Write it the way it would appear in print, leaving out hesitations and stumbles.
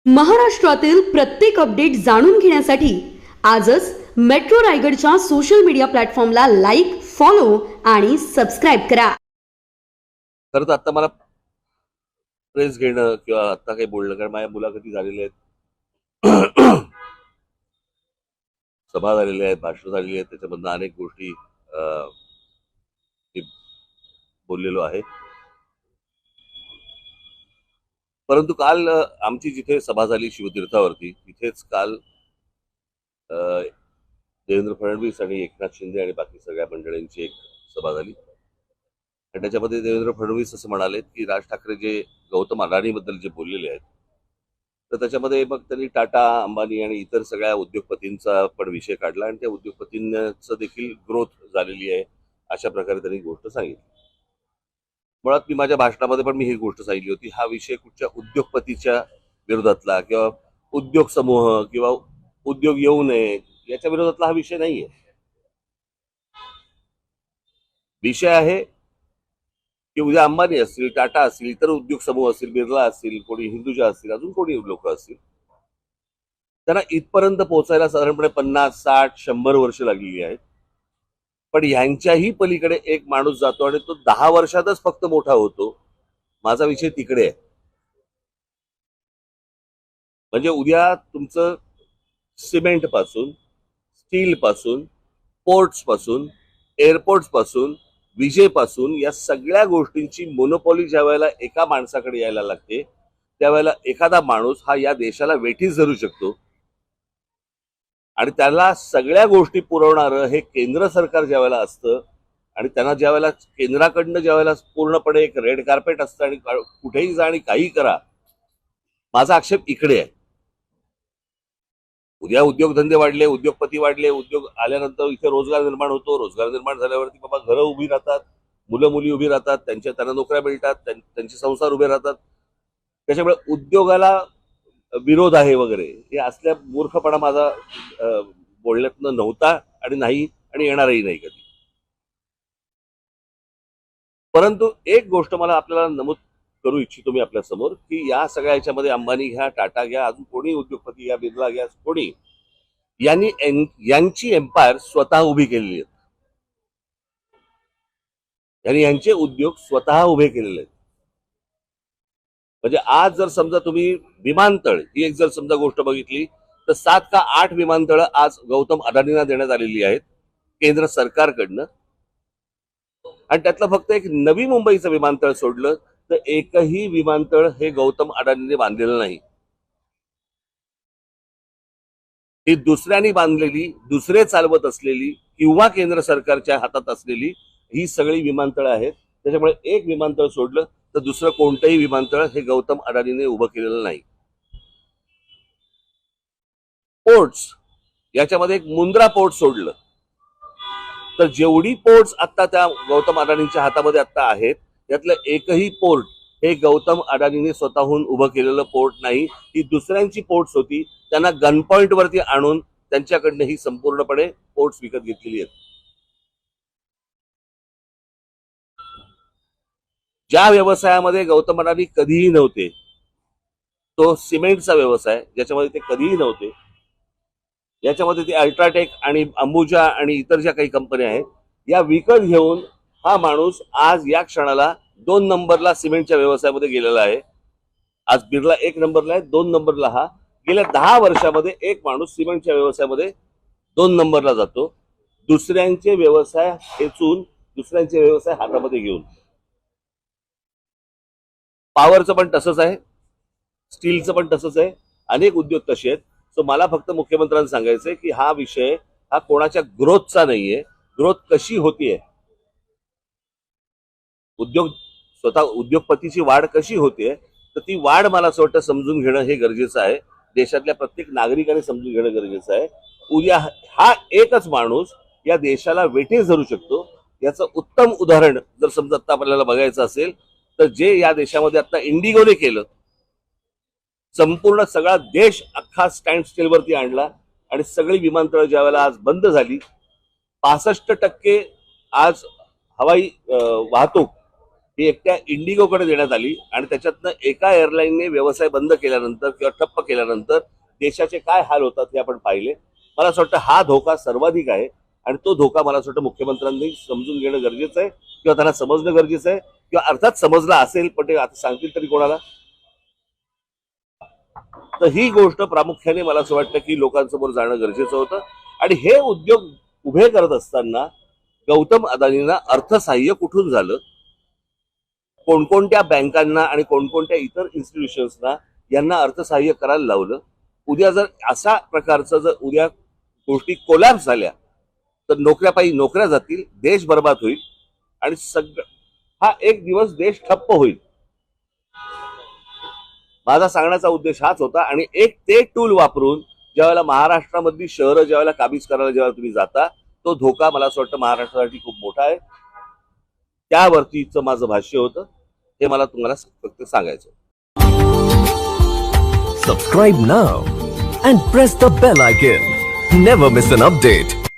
महाराष्ट्रातील प्रत्येक अपडेट जाणून घेण्यासाठी आजच मेट्रो रायगडच्या सोशल मीडिया प्लॅटफॉर्मला लाईक, फॉलो आणि सबस्क्राईब करा. खरं तर आता मला प्रेस घेणं किंवा आता काही बोलणं, कारण माझ्या मुलाखती झालेल्या आहेत, सभा झालेल्या आहेत, भाषणं झालेली आहेत, त्याच्यामधनं अनेक गोष्टी मी बोललेलो आहे. परंतु काल आमची जिथे सभा झाली शिवतीर्थावरती, तिथेच काल देवेंद्र फडणवीस आणि एकनाथ शिंदे आणि बाकी सगळ्या मंडळींची एक सभा झाली. आणि त्याच्यामध्ये देवेंद्र फडणवीस असं म्हणाले की राज ठाकरे जे गौतम अडाणीबद्दल जे बोललेले आहेत, तर त्याच्यामध्ये मग त्यांनी टाटा, अंबानी आणि इतर सगळ्या उद्योगपतींचा पण विषय काढला आणि त्या उद्योगपतींचं देखील ग्रोथ झालेली आहे अशा प्रकारे त्यांनी गोष्ट सांगितली. मुळात मी माझ्या भाषणामध्ये पण मी ही गोष्ट सांगितली होती, हा विषय कुठच्या उद्योगपतीच्या विरोधातला किंवा उद्योग समूह किंवा उद्योग येऊ नये याच्या विरोधातला हा विषय नाहीये. विषय आहे की उद्या अंबानी असतील, टाटा असतील, इतर उद्योग समूह असतील, बिर्ला असतील, कोणी हिंदुजा असतील, अजून कोणी लोक असतील, त्यांना इथपर्यंत पोहोचायला साधारणपणे 50, 60, 100 वर्ष लागलेली आहेत. पण ह्यांच्याही पलीकडे एक माणूस जातो आणि तो 10 वर्षातच फक्त मोठा होतो. माझा विषय तिकडे आहे. म्हणजे उद्या तुमचं सिमेंट पासून, स्टील पासून, पोर्ट्स पासून, एअरपोर्ट्स पासून, विजेपासून या सगळ्या गोष्टींची मोनोपॉली ज्या वेळेला एका माणसाकडे यायला लागते, त्यावेळेला एखादा माणूस हा या देशाला वेठीस धरू शकतो. आणि त्याला सगळ्या गोष्टी पुरवणारं हे केंद्र सरकार ज्या वेळेला असतं आणि त्यांना ज्या वेळेला केंद्राकडनं ज्या वेळेला पूर्णपणे एक रेड कार्पेट असतं आणि कुठेही जा आणि काही करा, माझा आक्षेप इकडे आहे. उद्या उद्योगधंदे वाढले, उद्योगपती वाढले, उद्योग आल्यानंतर इथे रोजगार निर्माण होतो. रोजगार निर्माण झाल्यावरती बाबा घरं उभी राहतात, मुलं मुली उभी राहतात, त्यांना नोकऱ्या मिळतात, त्यांचे संसार उभे राहतात. त्याच्यामुळे उद्योगाला विरोध आहे वगैरे हे असल्या मूर्खपणा माझा बोलण्यातनं नव्हता आणि नाही आणि येणारही नाही कधी. परंतु एक गोष्ट मला आपल्याला नमूद करू इच्छितो मी आपल्या समोर, की या सगळ्या याच्यामध्ये अंबानी घ्या, टाटा घ्या, अजून कोणी उद्योगपती घ्या, बिर्ला घ्या, कोणी यांची एम्पायर स्वतः उभी केलेली आहेत. यांनी यांचे उद्योग स्वतः उभे केलेले आहेत. म्हणजे आज जर समजा तुम्ही विमानतळ ही एक जर समजा गोष्ट बघितली, तर 7 का 8 विमानतळ आज गौतम अडाणींना देण्यात आलेली आहेत केंद्र सरकारकडनं. आणि त्यातलं फक्त एक नवी मुंबईचं विमानतळ सोडलं तर एकही विमानतळ हे गौतम अडाणींनी बांधलेलं नाही. ही दुसऱ्यांनी बांधलेली, दुसरे चालवत असलेली किंवा केंद्र सरकारच्या हातात असलेली ही सगळी विमानतळं आहेत. त्याच्यामुळे एक विमानतळ सोडलं तर दुसरं कोणतंही विमानतळ हे गौतम अडाणीने उभं केलेलं नाही. पोर्ट्स याच्यामध्ये एक मुंद्रा पोर्ट सोडलं तर जेवढी पोर्ट्स आता त्या गौतम अडाणींच्या हातामध्ये आता आहेत, त्यातलं एकही पोर्ट हे गौतम अडाणीने स्वतःहून उभं केलेलं पोर्ट नाही. ही दुसऱ्यांची पोर्ट्स होती, त्यांना गन पॉइंट वरती आणून त्यांच्याकडनं ही संपूर्णपणे पोर्ट्स विकत घेतलेली आहेत. ज्या व्यवसायामध्ये गौतम अडाणी कधीही नव्हते, तो सिमेंटचा व्यवसाय, ज्याच्यामध्ये ते कधीही नव्हते, याच्यामध्ये ते अल्ट्राटेक आणि अंबुजा आणि इतर ज्या काही कंपन्या आहेत या विकत घेऊन हा माणूस आज या क्षणाला 2 नंबरला सिमेंटच्या व्यवसायामध्ये गेलेला आहे. आज बिर्ला 1 नंबरला आहे, 2 नंबरला हा. गेल्या 10 वर्षामध्ये एक माणूस सिमेंटच्या व्यवसायामध्ये 2 नंबरला जातो, दुसऱ्यांचे व्यवसाय हेचून, दुसऱ्यांचे व्यवसाय हातामध्ये घेऊन. पॉवरचं पण तसंच आहे, स्टीलचं पण तसंच आहे, अनेक उद्योग तसे आहेत. सो मला फक्त मुख्यमंत्र्यांना सांगायचंय की हा विषय हा कोणाच्या ग्रोथचा नाहीये. ग्रोथ कशी होतीये, स्वतः उद्योगपतीची वाढ कशी होतीये, तर ती वाढ मला असं वाटतं समजून घेणं हे गरजेचं आहे. देशातल्या प्रत्येक नागरिकाने समजून घेणं गरजेचं आहे. उद्या हा एकच माणूस या देशाला वेठीस धरू शकतो. याचं उत्तम उदाहरण जर समजा आता आपल्याला बघायचं असेल तर जे या देशामध्ये आता इंडिगोने केलं, संपूर्ण सगळा देश अख्खा स्टँड स्टीलवरती आणला आणि सगळी विमानतळं ज्या वेळेला आज बंद झाली, 65% आज हवाई वाहतूक ही एकट्या इंडिगोकडे देण्यात आली आणि त्याच्यातनं एका एअरलाईनने व्यवसाय बंद केल्यानंतर किंवा ठप्प केल्यानंतर देशाचे काय हाल होतात हे आपण पाहिले. मला असं वाटतं हा धोका सर्वाधिक आहे आणि तो धोका मला असं वाटतं मुख्यमंत्र्यांनी समजून घेणं गरजेचं आहे किंवा त्यांना समजणं गरजेचं आहे किंवा अर्थात समजला असेल पण ते आता सांगतील तरी कोणाला. तर ही गोष्ट प्रामुख्याने मला असं वाटतं की लोकांसमोर जाणं गरजेचं होतं. आणि हे उद्योग उभे करत असताना गौतम अदानींना अर्थसहाय्य कुठून झालं, कोणकोणत्या बँकांना आणि कोणकोणत्या इतर इन्स्टिट्यूशन्सना यांना अर्थसहाय्य करायला लावलं. उद्या जर अशा प्रकारचं जर उद्या गोष्टी कोलॅप्स झाल्या तर नोकऱ्यापायी नोकऱ्या जातील, देश बर्बाद होईल आणि हा एक दिवस देश ठप्प होईल. माझा सांगण्याचा उद्देश हाच होता. आणि एक ते टूल वापरून ज्यावेळेला महाराष्ट्रामधली शहरं ज्यावेळेला काबीज करायला जेव्हा तुम्ही जाता तो धोका मला असं वाटतं महाराष्ट्रासाठी खूप मोठा आहे. त्यावरतीचं माझं भाष्य होतं, हे मला तुम्हाला फक्त सांगायचं. Subscribe now and press the bell icon. Never miss an update.